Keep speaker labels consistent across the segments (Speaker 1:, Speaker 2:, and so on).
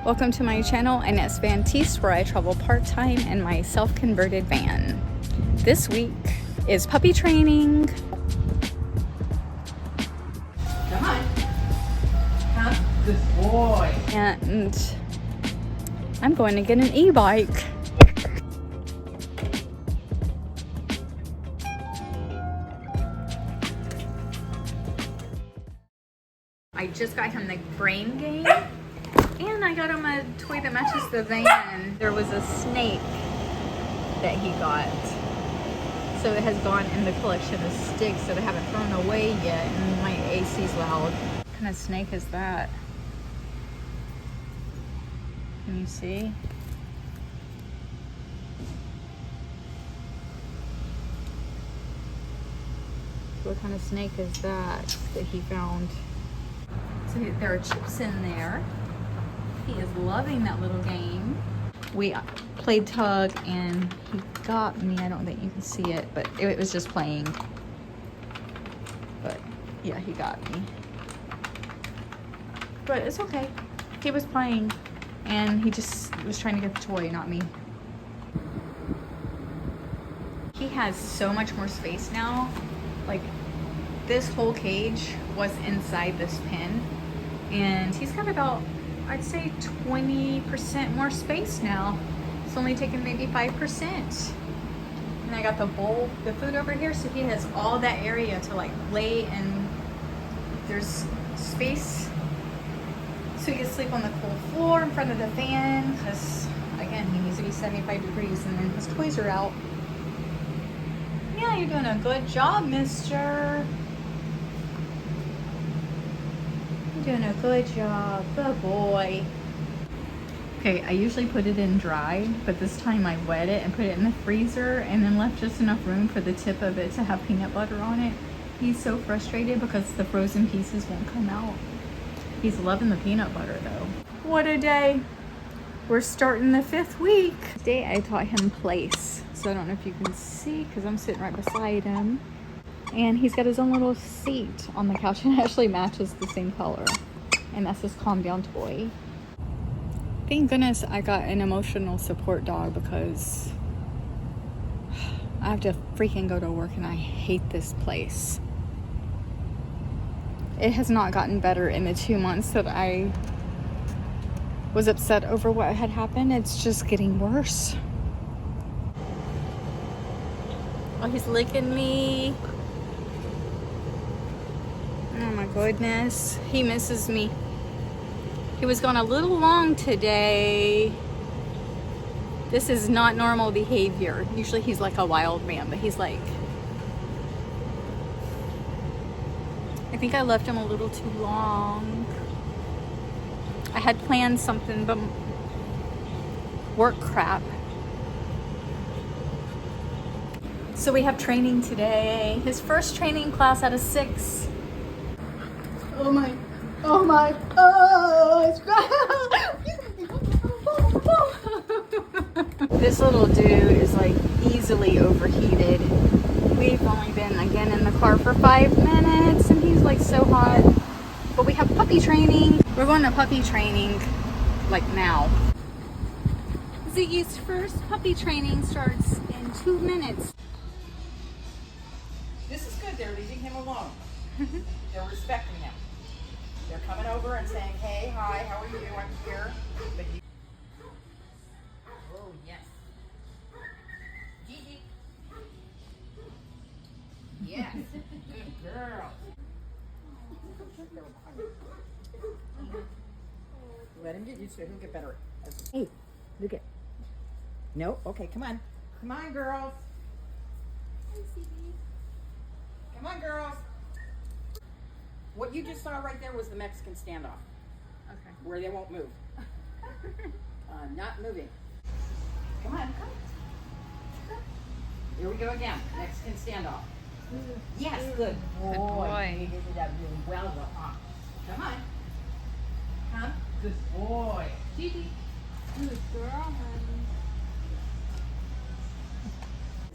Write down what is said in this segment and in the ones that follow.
Speaker 1: Welcome to my channel, Annette's VanTease, where I travel part-time in my self-converted van. This week is puppy training.
Speaker 2: Come on. Come. Good boy.
Speaker 1: And I'm going to get an e-bike. I just got him the brain game. And I got him a toy that matches the van. There was a snake that he got. So it has gone in the collection of sticks that I haven't thrown away yet, and my AC's loud. What kind of snake is that? Can you see? What kind of snake is that he found? So there are chips in there. He is loving that little game. We played tug and he got me. I don't think you can see it, but it was just playing. But yeah, he got me. But it's okay. He was playing and he just was trying to get the toy, not me. He has so much more space now. Like, this whole cage was inside this pen, and he's got about, I'd say, 20% more space now. It's only taken maybe 5%. And I got the bowl, the food over here, so he has all that area to like lay, and there's space so he can sleep on the cold floor in front of the fan, because again, he needs to be 75 degrees, and then his toys are out. Yeah, you're doing a good job, mister. You're doing a good job. Good boy. Okay, I usually put it in dry, but this time I wet it and put it in the freezer and then left just enough room for the tip of it to have peanut butter on it. He's so frustrated because the frozen pieces won't come out. He's loving the peanut butter though. What a day. We're starting the 5th week. Today I taught him place. So I don't know if you can see because I'm sitting right beside him. And he's got his own little seat on the couch, and it actually matches the same color. And that's his calm down toy. Thank goodness I got an emotional support dog, because I have to freaking go to work and I hate this place. It has not gotten better in the 2 months that I was upset over what had happened. It's just getting worse. Oh, he's licking me. Oh my goodness. He misses me. He was gone a little long today. This is not normal behavior. Usually he's like a wild man, but he's like, I think I left him a little too long. I had planned something, but work crap. So we have training today. His first training class out of 6. Oh my, oh, it's This little dude is like easily overheated. We've only been again in the car for 5 minutes and he's like so hot. But we have puppy training. We're going to puppy training like now. Ziggy's first puppy training starts in 2 minutes.
Speaker 2: This is good. They're leaving him alone. They're respecting him. They're coming over and saying, hey, hi, how are you? I'm here. But you... Oh, yes. Gigi. Yes. Good girl. Let him get used to it. He'll get better. Hey, look at. No? Okay, come on. Come on, girls. Come on, girls. What you just saw right there was the Mexican standoff.
Speaker 1: Okay.
Speaker 2: Where they won't move. Not moving. Come on. Here we go again. Mexican standoff. Yes, good boy.
Speaker 1: Good boy.
Speaker 2: You did that really well, though, huh? Come on. Come. Good boy. Gigi.
Speaker 1: Good girl, honey.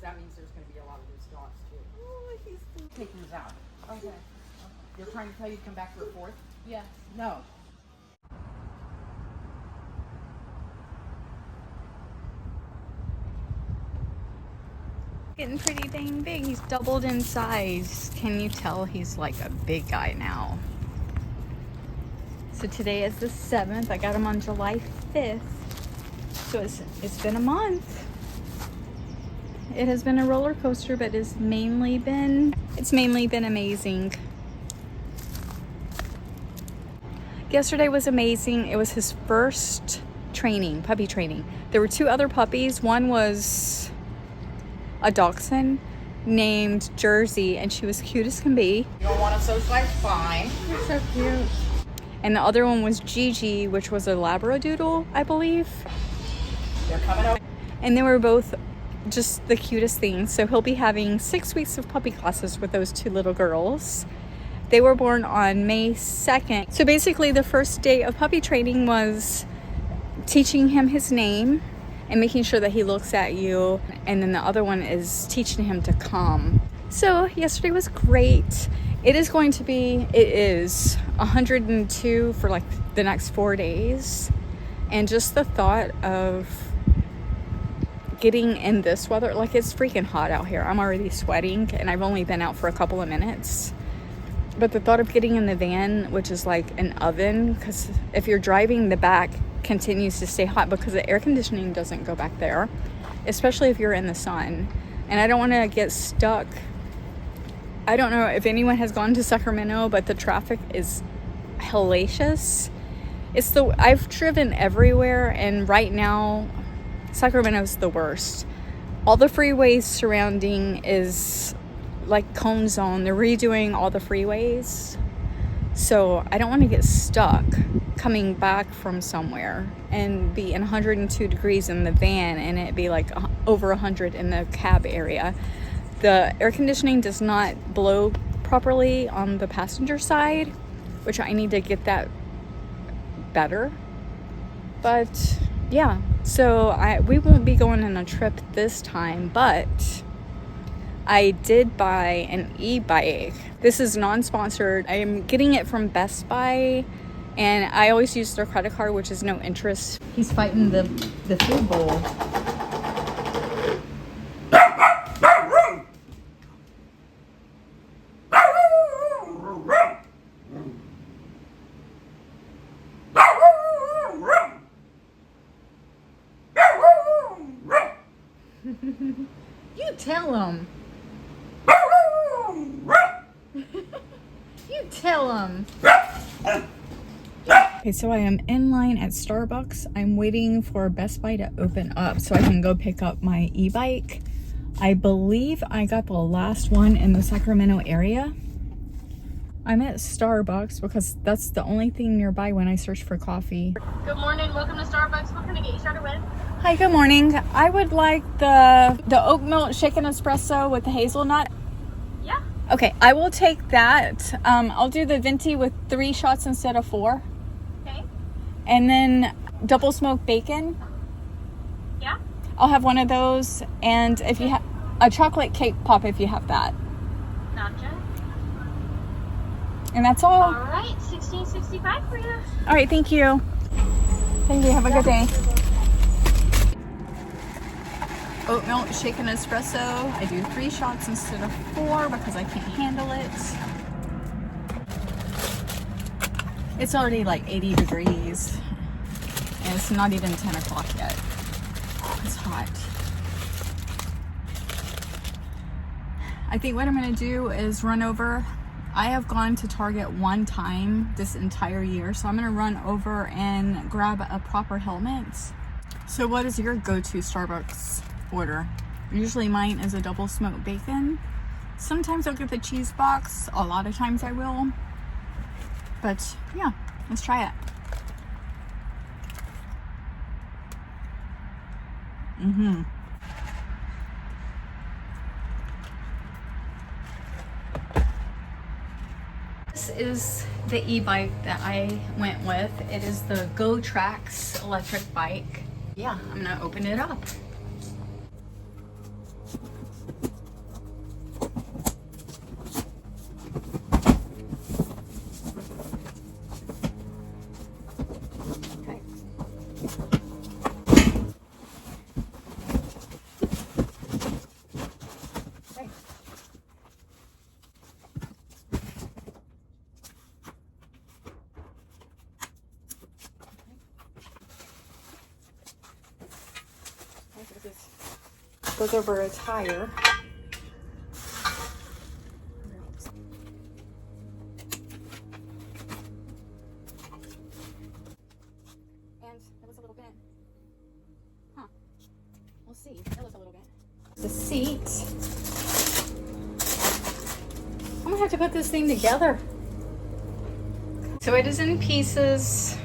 Speaker 2: That means there's going to be a lot of loose dogs, too.
Speaker 1: Oh, he's so...
Speaker 2: Take these out.
Speaker 1: Okay.
Speaker 2: They're trying to tell you to come back for a 4th?
Speaker 1: Yes.
Speaker 2: No.
Speaker 1: Getting pretty dang big. He's doubled in size. Can you tell he's like a big guy now? So today is the 7th. I got him on July 5th. So it's been a month. It has been a roller coaster, but it's mainly been amazing. Yesterday was amazing. It was his first training, puppy training. There were 2 other puppies. One was a dachshund named Jersey, and she was cute as can be.
Speaker 2: You don't want to socialize? Fine.
Speaker 1: You're so cute. And the other one was Gigi, which was a Labradoodle, I believe.
Speaker 2: They're coming over.
Speaker 1: And they were both just the cutest things. So he'll be having 6 weeks of puppy classes with those 2 little girls. They were born on May 2nd. So basically the first day of puppy training was teaching him his name and making sure that he looks at you. And then the other one is teaching him to come. So yesterday was great. It is 102 for like the next 4 days. And just the thought of getting in this weather, like it's freaking hot out here. I'm already sweating and I've only been out for a couple of minutes. But the thought of getting in the van, which is like an oven, because if you're driving, the back continues to stay hot because the air conditioning doesn't go back there, especially if you're in the sun. And I don't want to get stuck. I don't know if anyone has gone to Sacramento, but the traffic is hellacious. I've driven everywhere, and right now Sacramento's the worst. All the freeways surrounding is like cone zone. They're redoing all the freeways. So I don't want to get stuck coming back from somewhere and be in 102 degrees in the van and it be like over 100 in the cab area. The air conditioning does not blow properly on the passenger side, which I need to get that better. But yeah, so we won't be going on a trip this time, but I did buy an e-bike. This is non-sponsored. I am getting it from Best Buy, and I always use their credit card, which is no interest. He's fighting the food bowl. You tell him. You tell him. Okay, so I am in line at Starbucks. I'm waiting for Best Buy to open up so I can go pick up my e-bike. I believe I got the last one in the Sacramento area. I'm at Starbucks because that's the only thing nearby when I search for coffee.
Speaker 3: Good morning, welcome to Starbucks. What can I get you started with?
Speaker 1: Hi, good morning. I would like the oat milk shaken espresso with the hazelnut.
Speaker 3: Yeah.
Speaker 1: Okay, I will take that. I'll do the venti with 3 shots instead of 4.
Speaker 3: Okay.
Speaker 1: And then double smoked bacon.
Speaker 3: Yeah.
Speaker 1: I'll have one of those. And if you have a chocolate cake pop, if you have that.
Speaker 3: Gotcha.
Speaker 1: And that's all.
Speaker 3: All right, $16.65 for you.
Speaker 1: All right, thank you. Thank you. Have a good day. Oat milk shaken espresso. I do 3 shots instead of 4 because I can't handle it. It's already like 80 degrees and it's not even 10 o'clock yet. It's hot. I think what I'm gonna do is run over. I have gone to Target 1 time this entire year, so I'm gonna run over and grab a proper helmet. So what is your go-to Starbucks order? Usually mine is a double smoked bacon. Sometimes I'll get the cheese box. A lot of times I will. But yeah, let's try it. This is the e-bike that I went with. It is the GoTrax electric bike. Yeah, I'm gonna open it up. Okay. goes over a tire. And it was a little bent. Huh. We'll see. It was a little bent. The seat. I'm gonna have to put this thing together. So it is in pieces.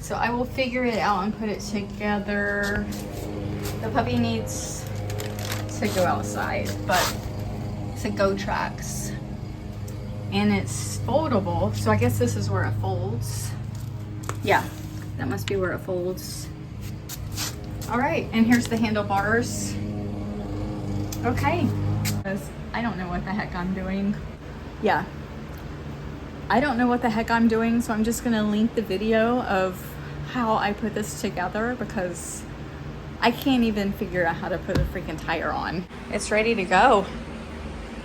Speaker 1: So I will figure it out and put it together. The puppy needs to go outside, but it's a Go Tracks. And it's foldable, so I guess this is where it folds. Yeah, that must be where it folds. All right, and here's the handlebars. Okay. I don't know what the heck I'm doing. Yeah. I don't know what the heck I'm doing, so I'm just gonna link the video of how I put this together because I can't even figure out how to put a freaking tire on. It's ready to go.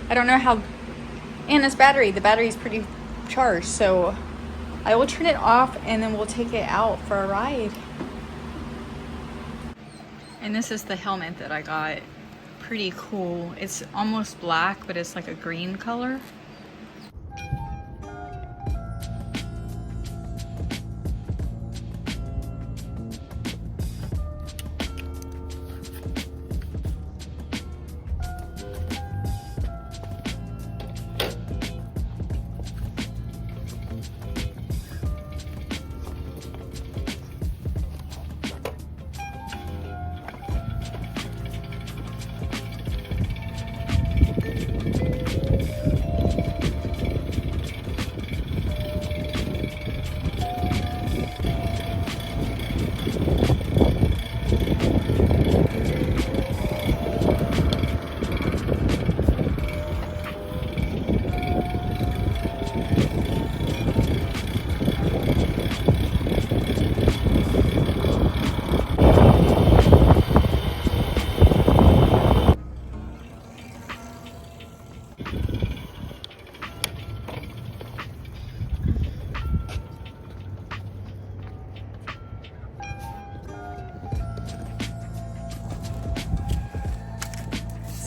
Speaker 1: I don't know how, and this battery, the battery's pretty charged, so I will turn it off and then we'll take it out for a ride. And this is the helmet that I got. Pretty cool. It's almost black, but it's like a green color.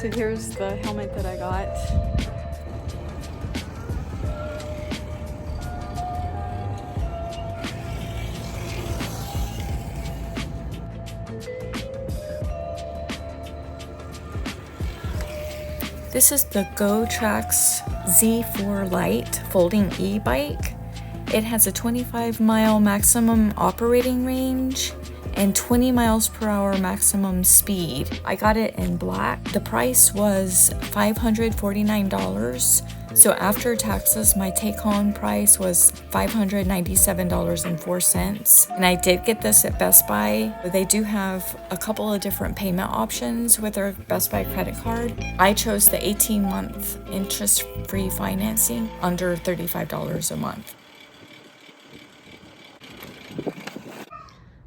Speaker 1: So here's the helmet that I got.
Speaker 4: This is the Go Tracks Z4 Lite folding e-bike. It has a 25-mile maximum operating range and 20 miles per hour maximum speed. I got it in black. The price was $549. So after taxes, my take-home price was $597.04. And I did get this at Best Buy. They do have a couple of different payment options with their Best Buy credit card. I chose the 18-month interest-free financing under $35 a month.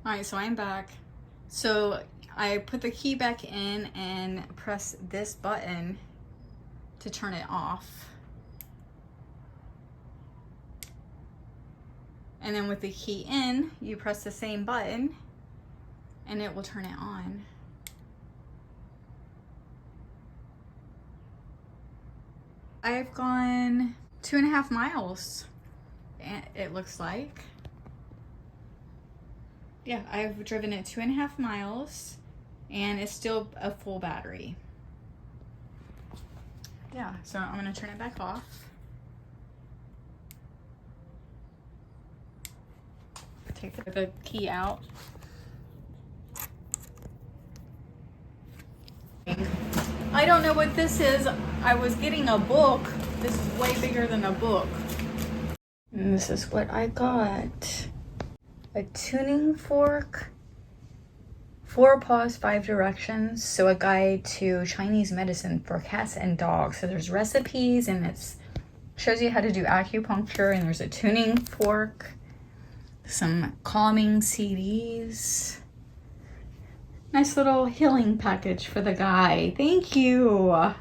Speaker 1: All right, so I'm back. So I put the key back in and press this button to turn it off. And then with the key in, you press the same button and it will turn it on. I've gone 2.5 miles, it looks like. Yeah, I've driven it 2.5 miles and it's still a full battery. Yeah, so I'm gonna turn it back off. Take the key out. I don't know what this is. I was getting a book. This is way bigger than a book. And this is what I got. A tuning fork, 4 paws, 5 directions. So a guide to Chinese medicine for cats and dogs. So there's recipes and it shows you how to do acupuncture, and there's a tuning fork, some calming CDs. Nice little healing package for the guy. Thank you.